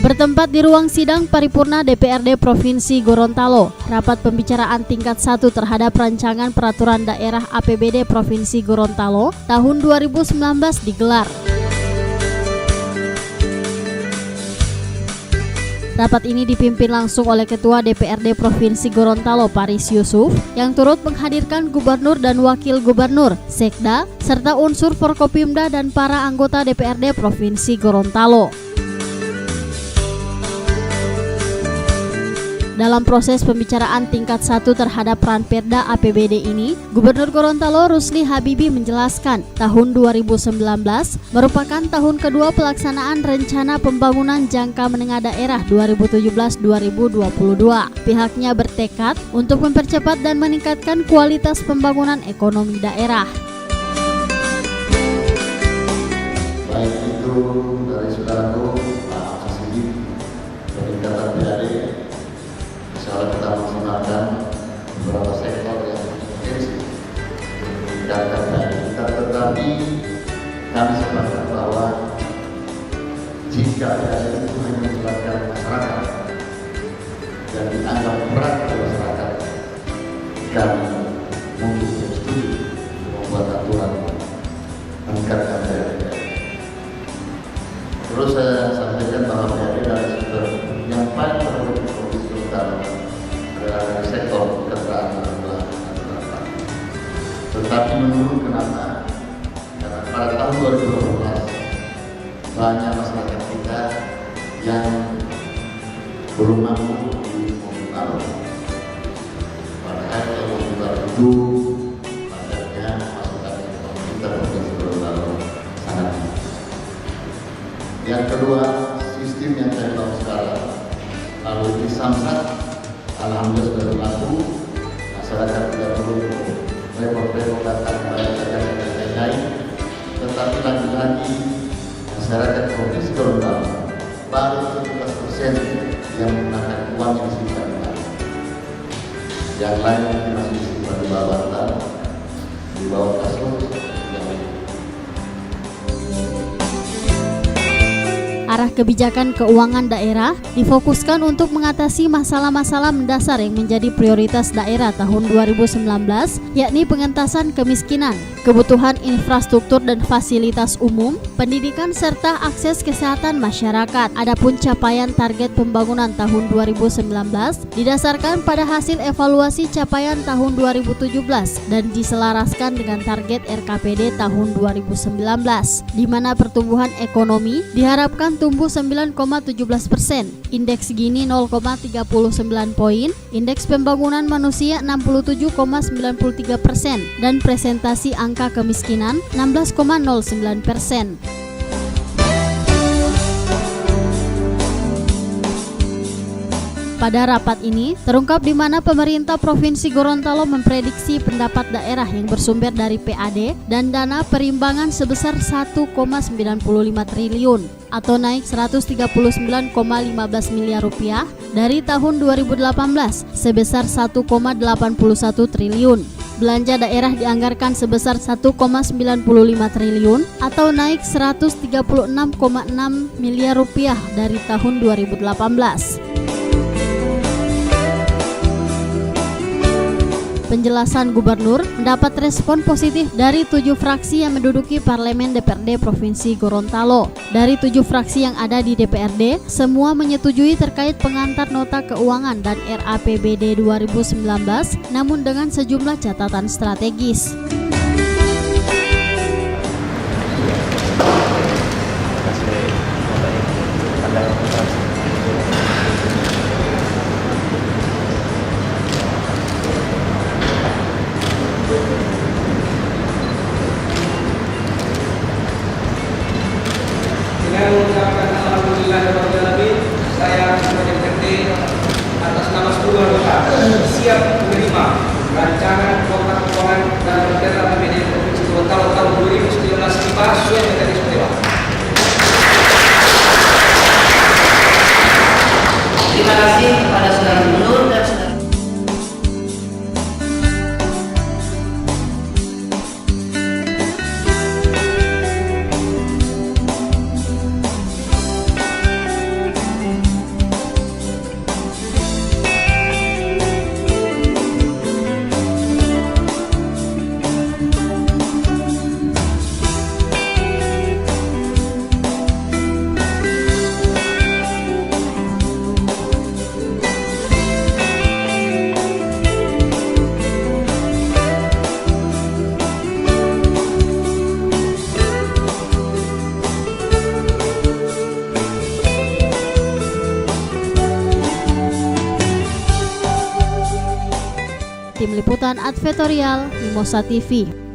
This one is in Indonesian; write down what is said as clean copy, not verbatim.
Bertempat di ruang sidang paripurna DPRD Provinsi Gorontalo, rapat pembicaraan tingkat 1 terhadap rancangan peraturan daerah APBD Provinsi Gorontalo tahun 2019 digelar. Rapat ini dipimpin langsung oleh Ketua DPRD Provinsi Gorontalo Paris Yusuf yang turut menghadirkan Gubernur dan Wakil Gubernur, Sekda, serta unsur Forkopimda dan para anggota DPRD Provinsi Gorontalo. Dalam proses pembicaraan tingkat 1 terhadap Ranperda APBD ini, Gubernur Gorontalo Rusli Habibie menjelaskan tahun 2019 merupakan tahun kedua pelaksanaan Rencana Pembangunan Jangka Menengah Daerah 2017-2022. Pihaknya bertekad untuk mempercepat dan meningkatkan kualitas pembangunan ekonomi daerah. Baik itu dari saudaraku Pak Kasidi dari data PAD, misalnya kita maksimalkan beberapa sektor yang berpotensi meningkatkan kita, tetapi kami sepakat bahwa jika PAD itu hanya melibatkan masyarakat dan dianggap berat oleh masyarakat, kami mungkin setuju membuat aturan meningkatkan PAD. Terus saya sampaikan bahwa PAD dari sektor yang paling terbaik di Provinsi Gorontalo adalah sektor pekerjaan dan pendidikan. Tetapi menurun kenapa? Karena pada tahun 2012 banyak masyarakat kita yang belum mampu di Gorontalo. Padahal yang Gorontalo itu padatnya masukan ekonomi kita Provinsi Gorontalo sangat. Yang kedua, sistem yang saya tahu sekarang, lalu di Samsat, alhamdulillah sudah berlaku, masyarakat tidak perlu repot-repot datang bayar saja dan lain-lain. Tetapi lagi-lagi masyarakat Provinsi Gorontalo baru 17% yang menggunakan uang yang disimpan. Yang lain mungkin masih disimpan di bawah bantal, di bawah kasur. Arah kebijakan keuangan daerah difokuskan untuk mengatasi masalah-masalah mendasar yang menjadi prioritas daerah tahun 2019, yakni pengentasan kemiskinan, kebutuhan infrastruktur dan fasilitas umum, pendidikan serta akses kesehatan masyarakat. Adapun capaian target pembangunan tahun 2019 didasarkan pada hasil evaluasi capaian tahun 2017 dan diselaraskan dengan target RKPD tahun 2019, di mana pertumbuhan ekonomi diharapkan tumbuh 9,17%, indeks Gini 0,39 poin, indeks pembangunan manusia 67,93%, dan presentasi angka kemiskinan 16,09%. Pada rapat ini, terungkap di mana pemerintah Provinsi Gorontalo memprediksi pendapat daerah yang bersumber dari PAD dan dana perimbangan sebesar 1,95 triliun atau naik 139,15 miliar rupiah dari tahun 2018 sebesar 1,81 triliun. Belanja daerah dianggarkan sebesar 1,95 triliun atau naik 136,6 miliar rupiah dari tahun 2018. Penjelasan Gubernur mendapat respon positif dari 7 fraksi yang menduduki Parlemen DPRD Provinsi Gorontalo. Dari 7 fraksi yang ada di DPRD, semua menyetujui terkait pengantar nota keuangan dan RAPBD 2019, namun dengan sejumlah catatan strategis. Dengan mengucapkan alhamdulillahirrahmanirrahim, saya sebagai DPRD atas nama seluruh anggota siap menerima rancangan nota keuangan dan Ranperda APBD Provinsi Gorontalo tahun 2019 dibahas sesuai mekanisme dewan. Terima kasih kepada saudara Gubernur dan saudara. Tim Liputan Advertorial Mimosa TV.